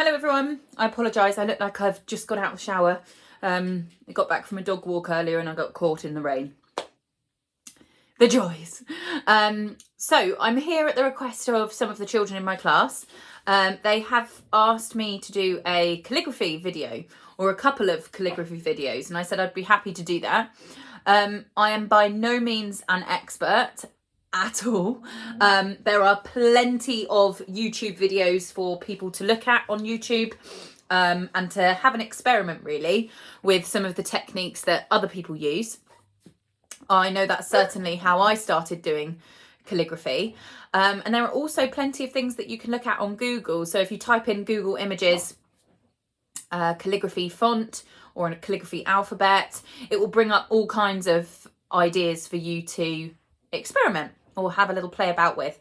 Hello everyone, I apologise, I look like I've just got out of the shower. I got back from a dog walk earlier and I got caught in the rain. The joys. So I'm here at the request of some of the children in my class. They have asked me to do a calligraphy video or a couple of calligraphy videos, and I said I'd be happy to do that. I am by no means an expert at all. There are plenty of YouTube videos for people to look at on YouTube and to have an experiment really with some of the techniques that other people use. I know that's certainly how I started doing calligraphy. And there are also plenty of things that you can look at on Google. So if you type in Google Images, calligraphy font or a calligraphy alphabet, it will bring up all kinds of ideas for you to experiment or have a little play about with.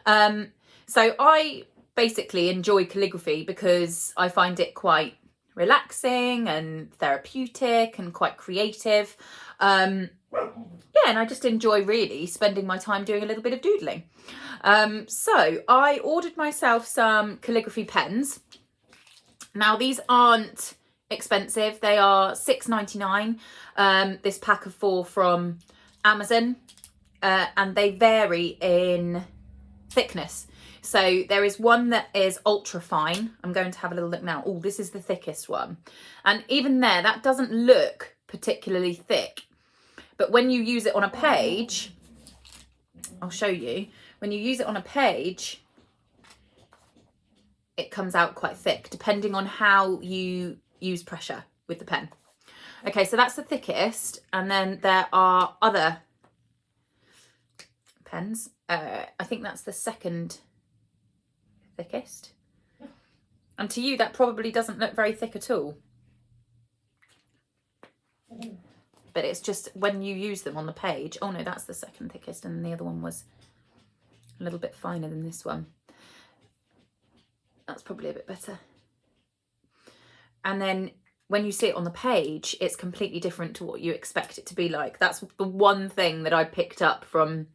So I basically enjoy calligraphy because I find it quite relaxing and therapeutic and quite creative. Yeah, and I just enjoy really spending my time doing a little bit of doodling. So I ordered myself some calligraphy pens. Now these aren't expensive, they are $6.99, this pack of 4 from Amazon. And they vary in thickness. So there is one that is ultra fine. I'm going to have a little look now. Oh, this is the thickest one. And even there, that doesn't look particularly thick. But when you use it on a page, I'll show you. When you use it on a page, it comes out quite thick, depending on how you use pressure with the pen. Okay, so that's the thickest. And then there are other pens. I think that's the second thickest. And to you, that probably doesn't look very thick at all. But it's just when you use them on the page. Oh no, that's the second thickest, and the other one was a little bit finer than this one. That's probably a bit better. And then when you see it on the page, it's completely different to what you expect it to be like. That's the one thing that I picked up from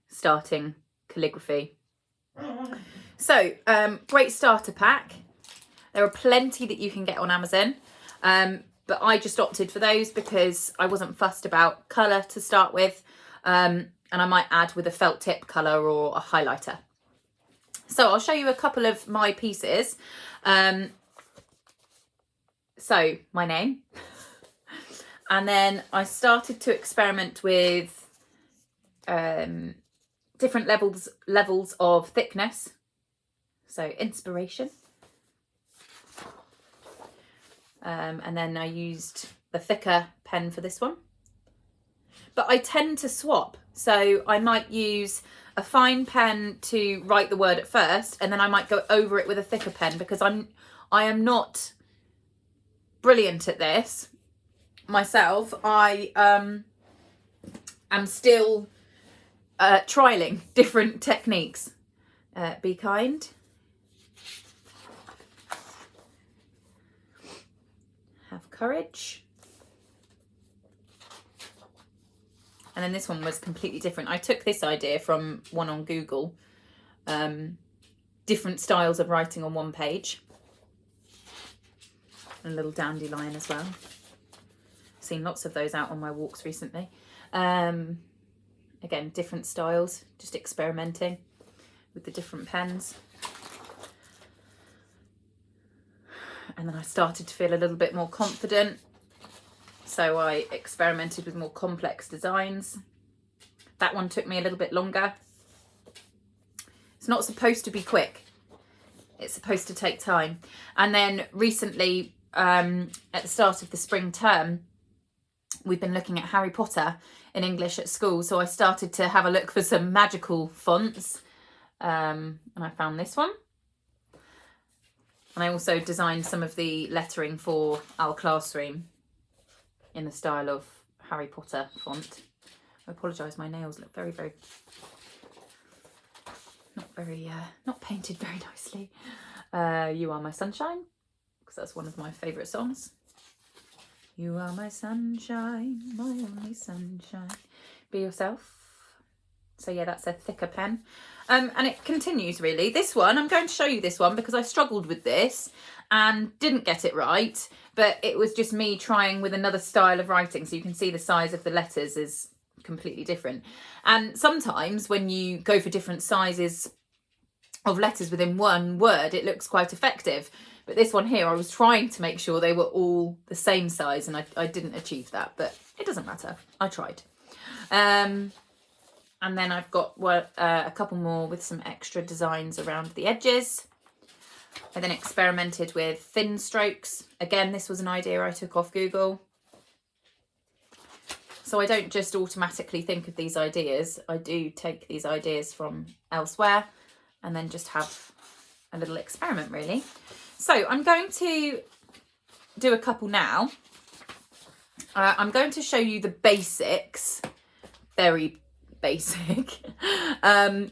starting calligraphy. So great starter pack. There are plenty that you can get on Amazon, but I just opted for those because I wasn't fussed about colour to start with, and I might add with a felt tip colour or a highlighter. So I'll show you a couple of my pieces. So my name, and then I started to experiment with different levels of thickness. So inspiration. And then I used the thicker pen for this one. But I tend to swap. So I might use a fine pen to write the word at first, and then I might go over it with a thicker pen because I am not brilliant at this myself. I am still trialing different techniques. Be kind. Have courage. And then this one was completely different. I took this idea from one on Google. Different styles of writing on one page. And a little dandelion as well. Seen lots of those out on my walks recently. Again, different styles, just experimenting with the different pens. And then I started to feel a little bit more confident. So I experimented with more complex designs. That one took me a little bit longer. It's not supposed to be quick. It's supposed to take time. And then recently, at the start of the spring term, we've been looking at Harry Potter in English at school. So I started to have a look for some magical fonts. And I found this one. And I also designed some of the lettering for our classroom in the style of Harry Potter font. I apologise, my nails look very, not painted very nicely. You Are My Sunshine, because that's one of my favourite songs. You are my sunshine, my only sunshine. Be yourself. So yeah, that's a thicker pen. And it continues really. This one, I'm going to show you this one because I struggled with this and didn't get it right, but it was just me trying with another style of writing. So you can see the size of the letters is completely different. And sometimes when you go for different sizes of letters within one word, it looks quite effective. But this one here, I was trying to make sure they were all the same size, and I didn't achieve that, but it doesn't matter. I tried. And then I've got a couple more with some extra designs around the edges. I then experimented with thin strokes. Again, this was an idea I took off Google. So I don't just automatically think of these ideas. I do take these ideas from elsewhere and then just have a little experiment really. So I'm going to do a couple now. I'm going to show you the basics, very basic, and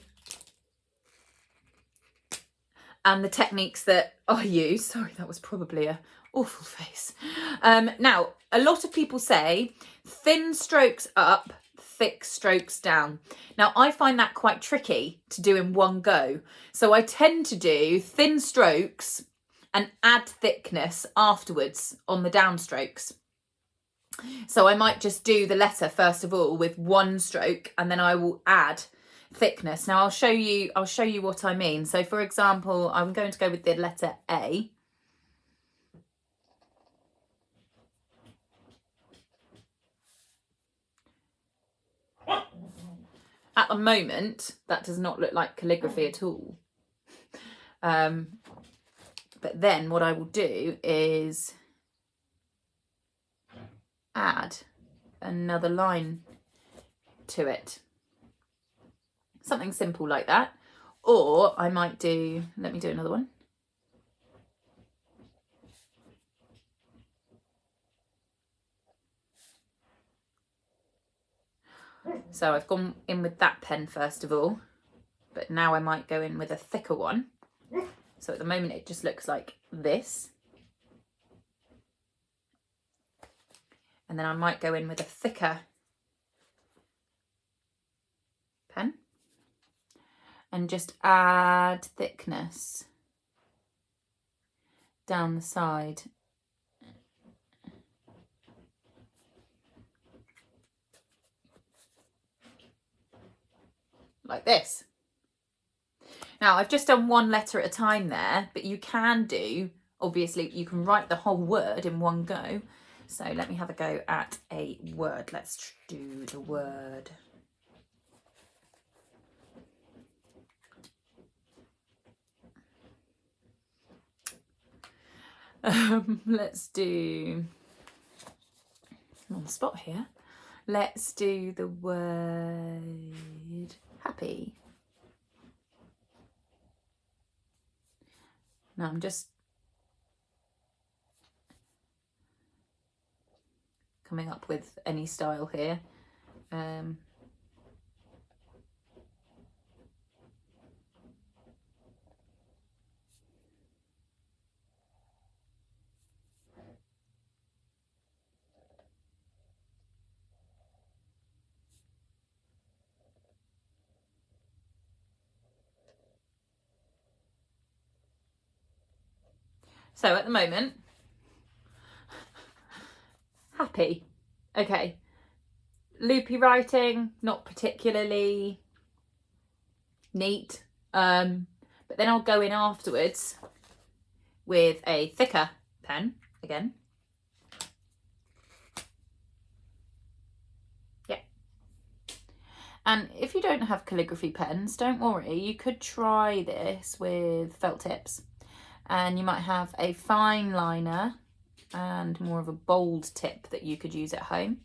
the techniques that I use. Sorry, that was probably a awful face. Now, a lot of people say thin strokes up, thick strokes down. Now, I find that quite tricky to do in one go. So I tend to do thin strokes and add thickness afterwards on the downstrokes. So I might just do the letter first of all with one stroke, and then I will add thickness. Now I'll show you what I mean. So for example, I'm going to go with the letter A. At the moment, that does not look like calligraphy at all. But then what I will do is add another line to it. Something simple like that. Or I might do, let me do another one. So I've gone in with that pen first of all, but now I might go in with a thicker one. So at the moment it just looks like this. And then I might go in with a thicker pen and just add thickness down the side. Like this. Now I've just done one letter at a time there, but you can do, obviously you can write the whole word in one go. So let me have a go at a word. Let's do the word. Let's do, I'm on the spot here. Let's do the word happy. Now I'm just coming up with any style here. So at the moment, happy. Okay. Loopy writing, not particularly neat. But then I'll go in afterwards with a thicker pen again. Yeah. And if you don't have calligraphy pens, don't worry. You could try this with felt tips. And you might have a fine liner and more of a bold tip that you could use at home.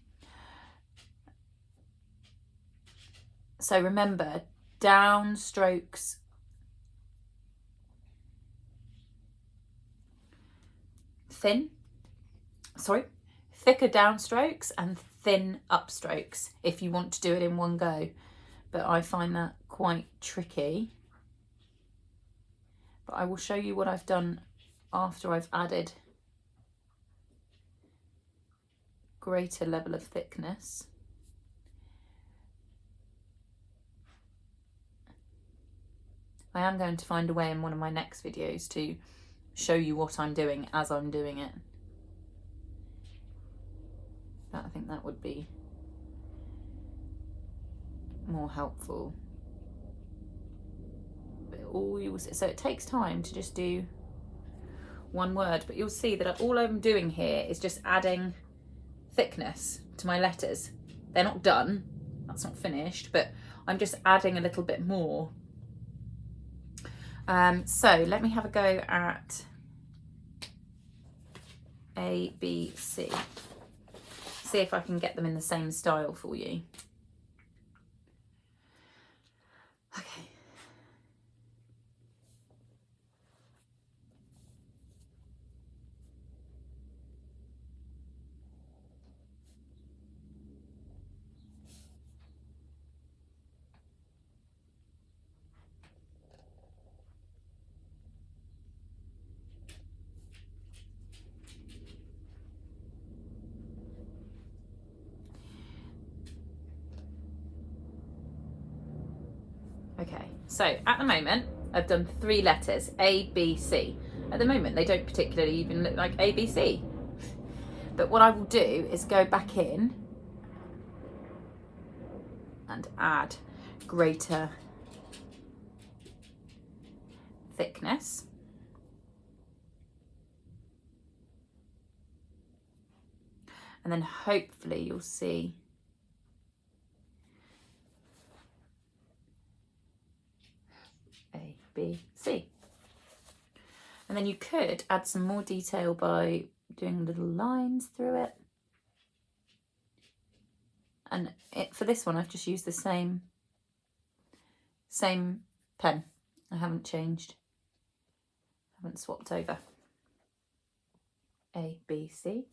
So remember, down strokes thicker downstrokes and thin upstrokes if you want to do it in one go. But I find that quite tricky. But I will show you what I've done after I've added greater level of thickness. I am going to find a way in one of my next videos to show you what I'm doing as I'm doing it. I think that would be more helpful. But all you will see, so it takes time to just do one word, but you'll see that all I'm doing here is just adding thickness to my letters. They're not done, that's not finished, but I'm just adding a little bit more. So let me have a go at A, B, C. See if I can get them in the same style for you. Okay. Okay, so at the moment I've done 3 letters, A, B, C. At the moment they don't particularly even look like A, B, C. But what I will do is go back in and add greater thickness. And then hopefully you'll see A, B, C. And then you could add some more detail by doing little lines through it. And for this one, I've just used the same pen. I haven't changed, haven't swapped over. A, B, C.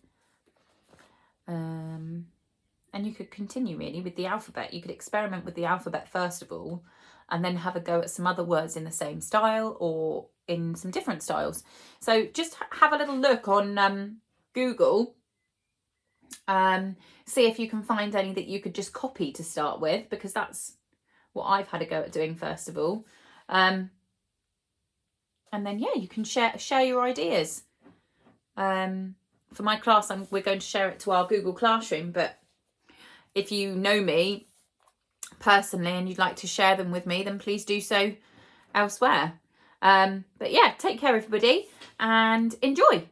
And you could continue really with the alphabet. You could experiment with the alphabet first of all, and then have a go at some other words in the same style or in some different styles. So just have a little look on Google. See if you can find any that you could just copy to start with, because that's what I've had a go at doing first of all. And then yeah, you can share your ideas. For my class, we're going to share it to our Google Classroom, but if you know me personally and you'd like to share them with me, then please do so elsewhere. But yeah, take care everybody and enjoy.